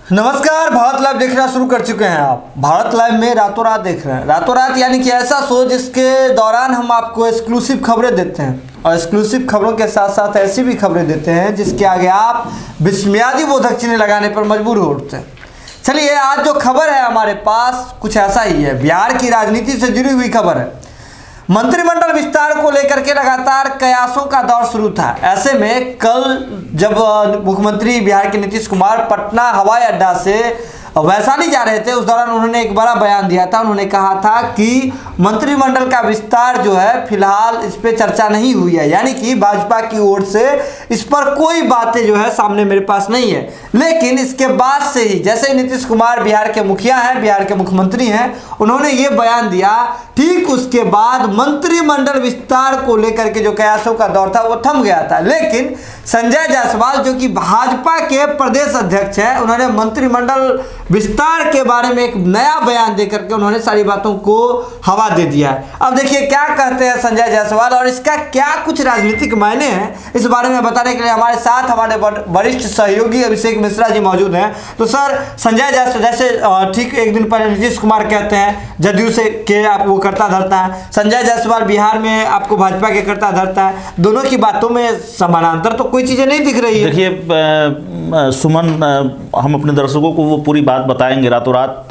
नमस्कार, भारत लाइव देखना शुरू कर चुके हैं आप। भारत लाइव में रातों रात देख रहे हैं। रातों रात यानी कि ऐसा शो जिसके दौरान हम आपको एक्सक्लूसिव खबरें देते हैं और एक्सक्लूसिव खबरों के साथ साथ ऐसी भी खबरें देते हैं जिसके आगे आप विस्मयादि बोधक चिन्ह लगाने पर मजबूर हो उठते हैं। चलिए, आज जो खबर है हमारे पास कुछ ऐसा ही है। बिहार की राजनीति से जुड़ी हुई खबर है। मंत्रिमंडल विस्तार को लेकर के लगातार कयासों का दौर शुरू था। ऐसे में कल जब मुख्यमंत्री बिहार के नीतीश कुमार पटना हवाई अड्डा से वैशाली जा रहे थे, उस दौरान उन्होंने एक बड़ा बयान दिया था। उन्होंने कहा था कि मंत्रिमंडल का विस्तार जो है फिलहाल इस पे चर्चा नहीं हुई है, यानी कि भाजपा की ओर से इस पर कोई बातें जो है सामने मेरे पास नहीं है। लेकिन इसके बाद से ही जैसे नीतीश कुमार बिहार के मुखिया हैं, बिहार के मुख्यमंत्री हैं, उन्होंने ये बयान दिया, ठीक उसके बाद मंत्रिमंडल विस्तार को लेकर के जो कयासों का दौर था वो थम गया था। लेकिन संजय जायसवाल जो कि भाजपा के प्रदेश अध्यक्ष हैं, उन्होंने मंत्रिमंडल विस्तार के बारे में एक नया बयान देकर के उन्होंने सारी बातों को हवा दे दिया है। अब देखिए क्या कहते हैं संजय जायसवाल और इसका क्या कुछ राजनीतिक मायने हैं, इस बारे में बताने के लिए हमारे साथ हमारे वरिष्ठ सहयोगी अभिषेक मिश्रा जी मौजूद हैं। तो सर, संजय जायसवाल जैसे ठीक एक दिन पहले नीतीश कुमार कहते हैं जदयू से के आप वो करता धरता है, संजय जायसवाल बिहार में आपको भाजपा के करता धरता है, दोनों की बातों में समानांतर तो कोई चीजें नहीं दिख रही है। देखिए सुमन, हम अपने दर्शकों को वो पूरी बात बताएंगे। रातों रात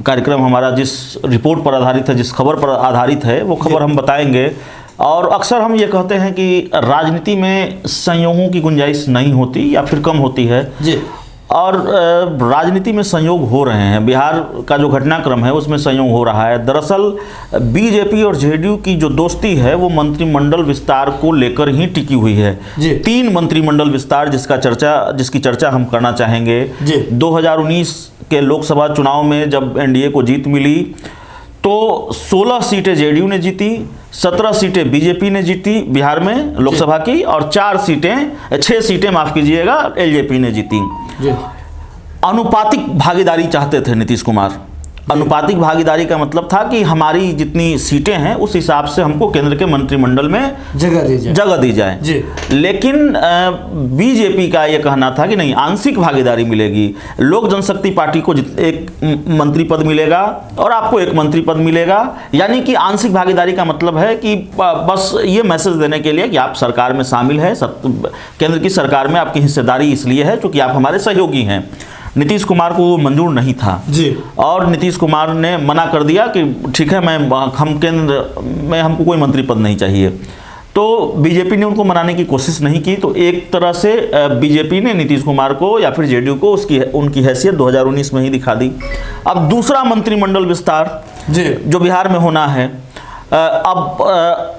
कार्यक्रम हमारा जिस रिपोर्ट पर आधारित है, जिस खबर पर आधारित है, वो खबर हम बताएंगे। और अक्सर हम ये कहते हैं कि राजनीति में संयोगों की गुंजाइश नहीं होती या फिर कम होती है जी। और राजनीति में संयोग हो रहे हैं। बिहार का जो घटनाक्रम है उसमें संयोग हो रहा है। दरअसल बीजेपी और जेडीयू की जो दोस्ती है वो मंत्रिमंडल विस्तार को लेकर ही टिकी हुई है जी। 3 मंत्रिमंडल विस्तार जिसकी चर्चा हम करना चाहेंगे जी। 2019 के लोकसभा चुनाव में जब एनडीए को जीत मिली तो 16 सीटें जेडीयू ने जीती, 17 सीटें बीजेपी ने जीती बिहार में लोकसभा की, और 6 सीटें माफ कीजिएगा एलजेपी ने जीती। अनुपातिक भागीदारी चाहते थे नीतीश कुमार। अनुपातिक भागीदारी का मतलब था कि हमारी जितनी सीटें हैं उस हिसाब से हमको केंद्र के मंत्रिमंडल में जगह दी जाए जी। लेकिन बीजेपी का यह कहना था कि नहीं, आंशिक भागीदारी मिलेगी। लोक जनशक्ति पार्टी को एक मंत्री पद मिलेगा और आपको एक मंत्री पद मिलेगा। यानी कि आंशिक भागीदारी का मतलब है कि बस ये मैसेज देने के लिए कि आप सरकार में शामिल है, केंद्र की सरकार में आपकी हिस्सेदारी इसलिए है क्योंकि आप हमारे सहयोगी हैं। नीतीश कुमार को वो मंजूर नहीं था जी। और नीतीश कुमार ने मना कर दिया कि ठीक है, हम केंद्र में हमको कोई मंत्री पद नहीं चाहिए। तो बीजेपी ने उनको मनाने की कोशिश नहीं की। तो एक तरह से बीजेपी ने नीतीश कुमार को या फिर जेडीयू को उनकी हैसियत 2019 में ही दिखा दी। अब दूसरा मंत्रिमंडल विस्तार जी जो बिहार में होना है, अब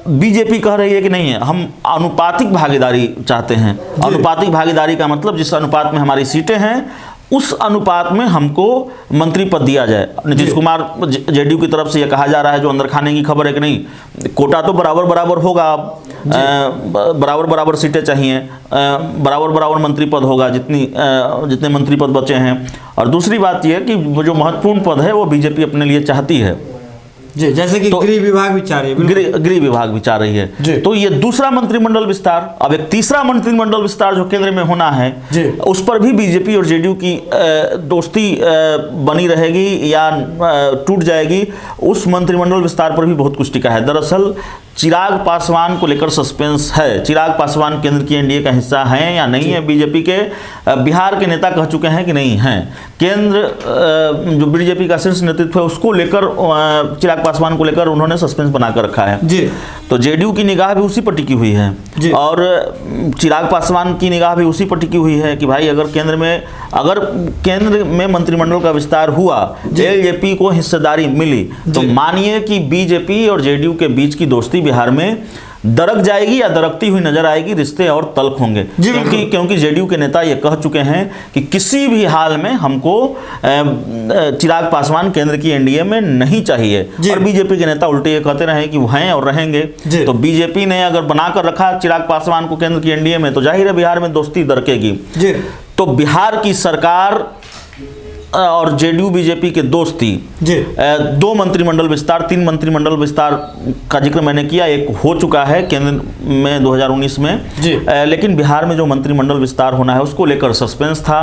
बीजेपी कह रही है कि नहीं है, हम अनुपातिक भागीदारी चाहते हैं। अनुपातिक भागीदारी का मतलब जिस अनुपात में हमारी सीटें हैं उस अनुपात में हमको मंत्री पद दिया जाए। नीतीश कुमार जेडीयू की तरफ से यह कहा जा रहा है, जो अंदर खाने की खबर है, कि नहीं, कोटा तो बराबर होगा, बराबर सीटें चाहिए, बराबर मंत्री पद होगा जितने मंत्री पद बचे हैं। और दूसरी बात यह कि जो महत्वपूर्ण पद है वो बीजेपी अपने लिए चाहती है जी, जैसे कि गृह विभाग भी चाह रही है, गृह विभाग भी चाह रही है। तो ये दूसरा मंत्रिमंडल विस्तार। अब एक तीसरा मंत्रिमंडल विस्तार जो केंद्र में होना है उस पर भी बीजेपी और जेडीयू की दोस्ती बनी रहेगी या टूट जाएगी, उस मंत्रिमंडल विस्तार पर भी बहुत कुछ टिका है। दरअसल चिराग पासवान को लेकर सस्पेंस है। चिराग पासवान केंद्र की एनडीए का हिस्सा हैं या नहीं है बीजेपी के? बिहार के नेता कह चुके हैं कि नहीं हैं। केंद्र जो बीजेपी का शीर्ष नेतृत्व है उसको लेकर, चिराग पासवान को लेकर उन्होंने सस्पेंस बनाकर रखा है जी। तो जेडीयू की निगाह भी उसी पर टिकी हुई है और चिराग पासवान की निगाह भी उसी पर टिकी हुई है कि भाई अगर केंद्र में मंत्रिमंडल का विस्तार हुआ, एलजेपी को हिस्सेदारी मिली, तो मानिए कि बीजेपी और जेडीयू के बीच की दोस्ती बिहार में दरक जाएगी या दरकती हुई नजर आएगी, रिश्ते और तल्ख होंगे। क्योंकि जेडीयू के नेता ये कह चुके हैं कि किसी भी हाल में हमको चिराग पासवान केंद्र की एनडीए में नहीं चाहिए। और बीजेपी के नेता उल्टे ये कहते रहे कि वो हैं और रहेंगे। तो बीजेपी ने अगर बनाकर रखा चिराग पासवान को केंद्र की एनडीए में, तो जाहिर है बिहार में दोस्ती दरकेगी। तो बिहार की सरकार और जेडीयू बीजेपी के दोस्ती जी 2 मंत्रिमंडल विस्तार 3 मंत्रिमंडल विस्तार का जिक्र मैंने किया, एक हो चुका है केंद्र में 2019 में जी। लेकिन बिहार में जो मंत्रिमंडल विस्तार होना है उसको लेकर सस्पेंस था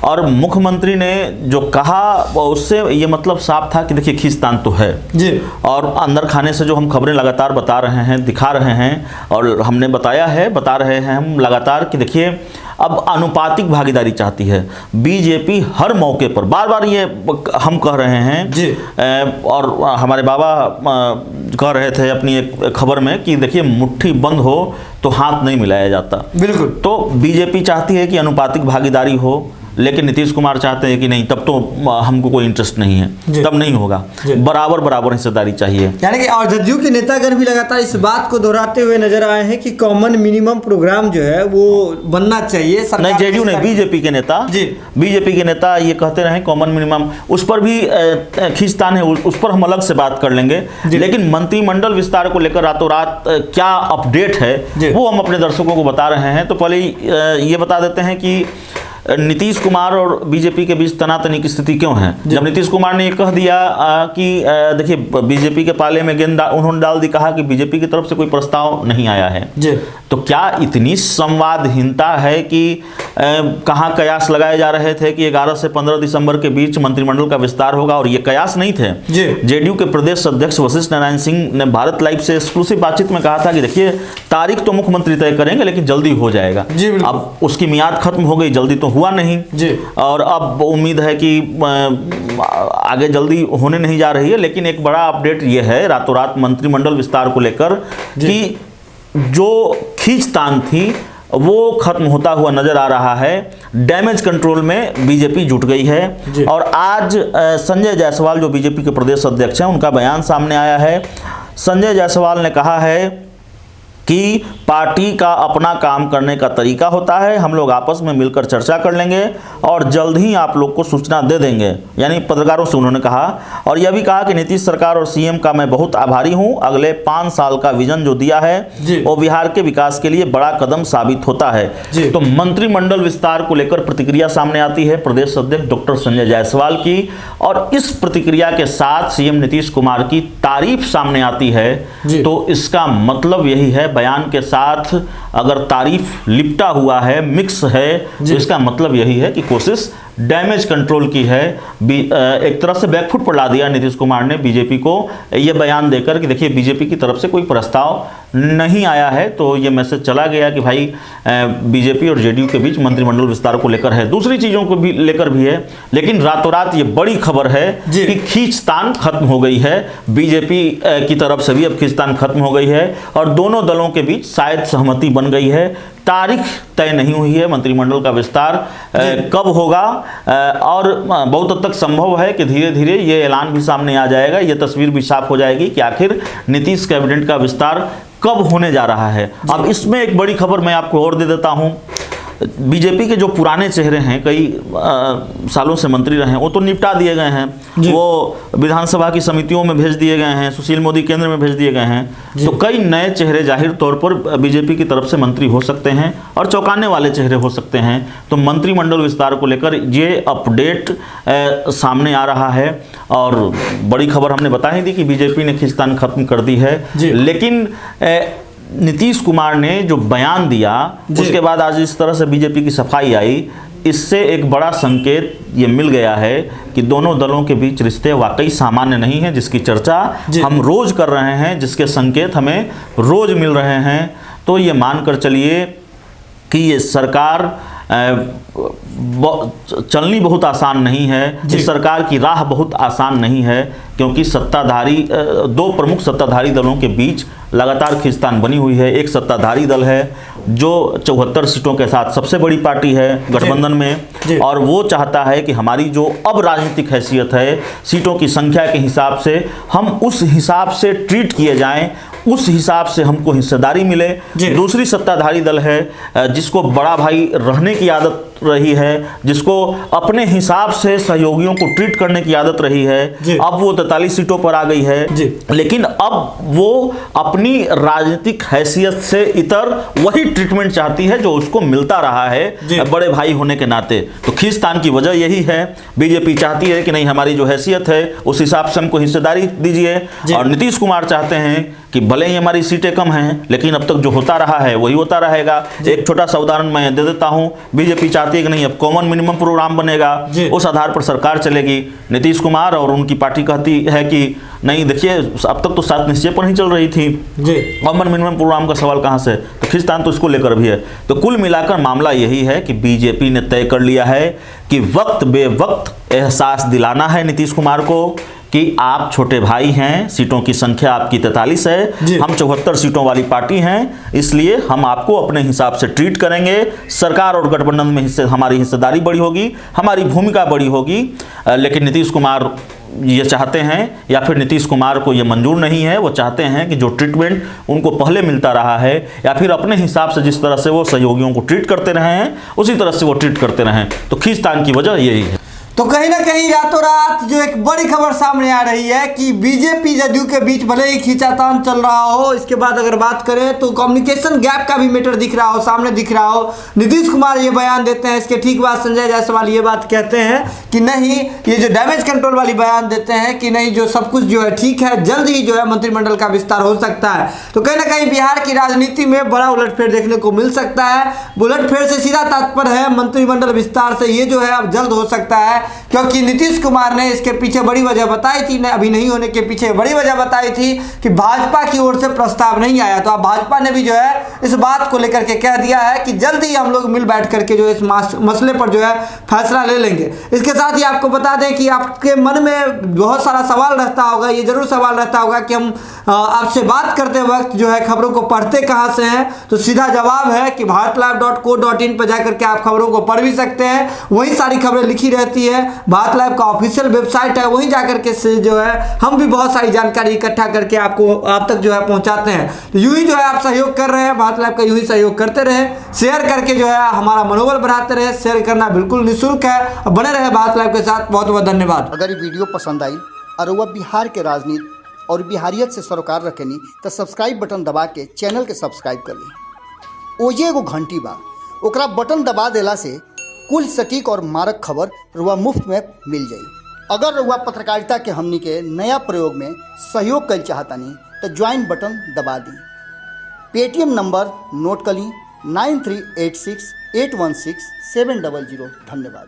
और मुख्यमंत्री ने जो कहा उससे ये मतलब साफ था कि देखिए खींचतान तो है जी। और अंदर खाने से जो हम खबरें लगातार बता रहे हैं, दिखा रहे हैं और हमने बता रहे हैं हम लगातार कि देखिए अब अनुपातिक भागीदारी चाहती है बीजेपी हर मौके पर, बार बार ये हम कह रहे हैं जी। और हमारे बाबा कह रहे थे अपनी एक खबर में कि देखिए मुट्ठी बंद हो तो हाथ नहीं मिलाया जाता। बिल्कुल। तो बीजेपी चाहती है कि अनुपातिक भागीदारी हो, लेकिन नीतीश कुमार चाहते हैं कि नहीं, तब तो हमको कोई इंटरेस्ट नहीं है, तब नहीं होगा, बराबर हिस्सेदारी चाहिए। यानी कि और जदयू के नेतागण भी लगातार इस बात को दोहराते हुए नजर आए हैं कि कॉमन मिनिमम प्रोग्राम जो है वो बनना चाहिए। नहीं, जेडीयू नहीं, बीजेपी के नेता ये कहते रहे कॉमन मिनिमम, उस पर भी खींचतान है, उस पर हम अलग से बात कर लेंगे। लेकिन मंत्रिमंडल विस्तार को लेकर रातों रात क्या अपडेट है वो हम अपने दर्शकों को बता रहे हैं। तो पहले ये बता देते हैं कि नीतीश कुमार और बीजेपी के बीच तनातनी की स्थिति क्यों है। जब नीतीश कुमार ने ये कह दिया कि देखिए बीजेपी के पाले में गेंद उन्होंने डाल दी, कहा कि बीजेपी की तरफ से कोई प्रस्ताव नहीं आया है, तो क्या इतनी संवादहीनता है कि कहाँ कयास लगाए जा रहे थे कि 11 से 15 दिसंबर के बीच मंत्रिमंडल का विस्तार होगा, और ये कयास नहीं थे। जेडीयू के प्रदेश अध्यक्ष वशिष्ठ नारायण सिंह ने भारत लाइव से एक्सक्लूसिव बातचीत में कहा था कि देखिए तारीख तो मुख्यमंत्री तय करेंगे लेकिन जल्दी हो जाएगा। अब उसकी मियाद खत्म हो गई, जल्दी तो हुआ नहीं जी। और अब उम्मीद है कि आगे जल्दी होने नहीं जा रही है। लेकिन एक बड़ा अपडेट ये है रातों रात मंत्रिमंडल विस्तार को लेकर कि जो खींचतान थी वो खत्म होता हुआ नजर आ रहा है। डैमेज कंट्रोल में बीजेपी जुट गई है और आज संजय जायसवाल जो बीजेपी के प्रदेश अध्यक्ष हैं उनका बयान सामने आया है। संजय जायसवाल ने कहा है कि पार्टी का अपना काम करने का तरीका होता है, हम लोग आपस में मिलकर चर्चा कर लेंगे और जल्द ही आप लोग को सूचना दे देंगे, यानी पत्रकारों से उन्होंने कहा। और यह भी कहा कि नीतीश सरकार और सीएम का मैं बहुत आभारी हूं, अगले 5 साल का विजन जो दिया है वो बिहार के विकास के लिए बड़ा कदम साबित होता है। तो मंत्रिमंडल विस्तार को लेकर प्रतिक्रिया सामने आती है प्रदेश अध्यक्ष डॉक्टर संजय जायसवाल की, और इस प्रतिक्रिया के साथ सीएम नीतीश कुमार की तारीफ सामने आती है। तो इसका मतलब यही है, बयान के साथ अगर तारीफ लिपटा हुआ है, मिक्स है, तो इसका मतलब यही है कि कोशिश डैमेज कंट्रोल की है। एक तरह से बैकफुट पर ला दिया नीतीश कुमार ने बीजेपी को यह बयान देकर कि देखिए बीजेपी की तरफ से कोई प्रस्ताव नहीं आया है। तो ये मैसेज चला गया कि भाई बीजेपी और जेडीयू के बीच मंत्रिमंडल विस्तार को लेकर है, दूसरी चीज़ों को भी लेकर भी है। लेकिन रातों रात ये बड़ी खबर है कि खींचतान खत्म हो गई है, बीजेपी की तरफ से भी अब खींचतान खत्म हो गई है और दोनों दलों के बीच शायद सहमति बन गई है। तारीख तय नहीं हुई है मंत्रिमंडल का विस्तार कब होगा, और बहुत हद तक संभव है कि धीरे धीरे ये ऐलान भी सामने आ जाएगा, ये तस्वीर भी साफ हो जाएगी कि आखिर नीतीश कैबिनेट का विस्तार कब होने जा रहा है। अब इसमें एक बड़ी खबर मैं आपको और दे देता हूं। बीजेपी के जो पुराने चेहरे हैं, कई सालों से मंत्री रहे हैं, वो तो निपटा दिए गए हैं, वो विधानसभा की समितियों में भेज दिए गए हैं, सुशील मोदी केंद्र में भेज दिए गए हैं। तो कई नए चेहरे जाहिर तौर पर बीजेपी की तरफ से मंत्री हो सकते हैं और चौंकाने वाले चेहरे हो सकते हैं। तो मंत्रिमंडल विस्तार को लेकर ये अपडेट सामने आ रहा है और बड़ी खबर हमने बता ही दी कि बीजेपी ने खींचतान खत्म कर दी है। लेकिन नीतीश कुमार ने जो बयान दिया उसके बाद आज इस तरह से बीजेपी की सफाई आई, इससे एक बड़ा संकेत ये मिल गया है कि दोनों दलों के बीच रिश्ते वाकई सामान्य नहीं हैं, जिसकी चर्चा हम रोज कर रहे हैं, जिसके संकेत हमें रोज मिल रहे हैं। तो ये मानकर चलिए कि ये सरकार चलनी बहुत आसान नहीं है, इस सरकार की राह बहुत आसान नहीं है, क्योंकि दो प्रमुख सत्ताधारी दलों के बीच लगातार खींचतान बनी हुई है। एक सत्ताधारी दल है जो 74 सीटों के साथ सबसे बड़ी पार्टी है गठबंधन में, और वो चाहता है कि हमारी जो अब राजनीतिक हैसियत है, सीटों की संख्या के हिसाब से हम उस हिसाब से ट्रीट किए जाएं, उस हिसाब से हमको हिस्सेदारी मिले। दूसरी सत्ताधारी दल है जिसको बड़ा भाई रहने की आदत रही है, जिसको अपने हिसाब से सहयोगियों को ट्रीट करने की आदत रही है, अब वो 43 सीटों पर आ गई है, लेकिन अब वो अपनी राजनीतिक हैसियत से इतर वही ट्रीटमेंट चाहती है जो उसको मिलता रहा है बड़े भाई होने के नाते। तो खींचतान की वजह यही है, बीजेपी चाहती है कि नहीं, हमारी जो हैसियत है उस हिसाब से हमको हिस्सेदारी दीजिए, और नीतीश कुमार चाहते हैं कि भले ही हमारी सीटें कम हैं लेकिन अब तक जो होता रहा है वही होता रहेगा। एक छोटा सा उदाहरण मैं दे देता हूं, बीजेपी चाहती है कि नहीं, अब कॉमन मिनिमम प्रोग्राम बनेगा, उस आधार पर सरकार चलेगी। नीतीश कुमार और उनकी पार्टी कहती है कि नहीं, देखिए अब तक तो 7 निश्चय पर ही चल रही थी, कॉमन मिनिमम प्रोग्राम का सवाल कहां से। तो खींचतान तो इसको लेकर भी है। तो कुल मिलाकर मामला यही है कि बीजेपी ने तय कर लिया है कि वक्त बेवक्त एहसास दिलाना है नीतीश कुमार को कि आप छोटे भाई हैं, सीटों की संख्या आपकी 43 है, हम 74 सीटों वाली पार्टी हैं, इसलिए हम आपको अपने हिसाब से ट्रीट करेंगे। सरकार और गठबंधन में हमारी हिस्सेदारी बड़ी होगी, हमारी भूमिका बड़ी होगी। लेकिन नीतीश कुमार ये चाहते हैं, या फिर नीतीश कुमार को ये मंजूर नहीं है, वो चाहते हैं कि जो ट्रीटमेंट उनको पहले मिलता रहा है, या फिर अपने हिसाब से जिस तरह से वो सहयोगियों को ट्रीट करते रहे हैं उसी तरह से वो ट्रीट करते रहें। तो खींचतान की वजह यही है। तो कहीं ना कहीं रातों रात जो एक बड़ी खबर सामने आ रही है कि बीजेपी जदयू के बीच भले ही खींचातान चल रहा हो, इसके बाद अगर बात करें तो कम्युनिकेशन गैप का भी मैटर दिख रहा हो, सामने दिख रहा हो। नीतीश कुमार ये बयान देते हैं, इसके ठीक बाद संजय जायसवाल ये बात कहते हैं कि नहीं, ये जो डैमेज कंट्रोल वाली बयान देते हैं कि नहीं, जो सब कुछ जो है ठीक है, जल्द ही जो है मंत्रिमंडल का विस्तार हो सकता है। तो कहीं ना कहीं बिहार की राजनीति में बड़ा उलटफेर देखने को मिल सकता है। उलटफेर से सीधा तात्पर्य है मंत्रिमंडल विस्तार से, ये जो है अब जल्द हो सकता है, क्योंकि नीतीश कुमार ने इसके पीछे बड़ी वजह बताई थी, अभी नहीं होने के पीछे बड़ी वजह बताई थी कि भाजपा की ओर से प्रस्ताव नहीं आया। तो अब भाजपा ने भी जो है इस बात को लेकर के कह दिया है कि जल्द ही हम लोग मिल बैठ करके जो इस मसले पर जो है फैसला ले लेंगे। इसके साथ ही आपको बता दें कि आपके मन में बहुत सारा सवाल रहता होगा, ये जरूर सवाल रहता होगा कि हम आपसे बात करते वक्त जो है खबरों को पढ़ते कहाँ से हैं। तो सीधा जवाब है कि bharatlive.co.in पर जाकर के आप खबरों को पढ़ भी सकते हैं, वहीं सारी खबरें लिखी रहती है। भारत लाइव का ऑफिशियल वेबसाइट है, वहीं जाकर के से जो है हम भी बहुत सारी जानकारी इकट्ठा करके आप तक जो है पहुंचाते हैं। तो यूं ही जो है आप सहयोग कर रहे हैं, भारत लाइव का यूं ही सहयोग करते रहे, शेयर करके जो है हमारा मनोबल बढ़ाते रहे। शेयर करना बिल्कुल निःशुल्क है और बने रहे भारत लाइव के साथ। बहुत बहुत धन्यवाद। अगर ये वीडियो पसंद आई और वह बिहार के राजनीति और बिहारियत से सरोकार रखेनी तो सब्सक्राइब बटन दबा के चैनल के सब्सक्राइब कर ली। ओजे एगो घंटी बा, ओकरा बटन दबा देला से कुल सटीक और मारक खबर रुआ मुफ्त में मिल जाई। अगर रुआ पत्रकारिता के हमनी के नया प्रयोग में सहयोग कर चाहतानी तो ज्वाइन बटन दबा दी। पेटीएम नंबर नोट कर ली 9386816700। धन्यवाद।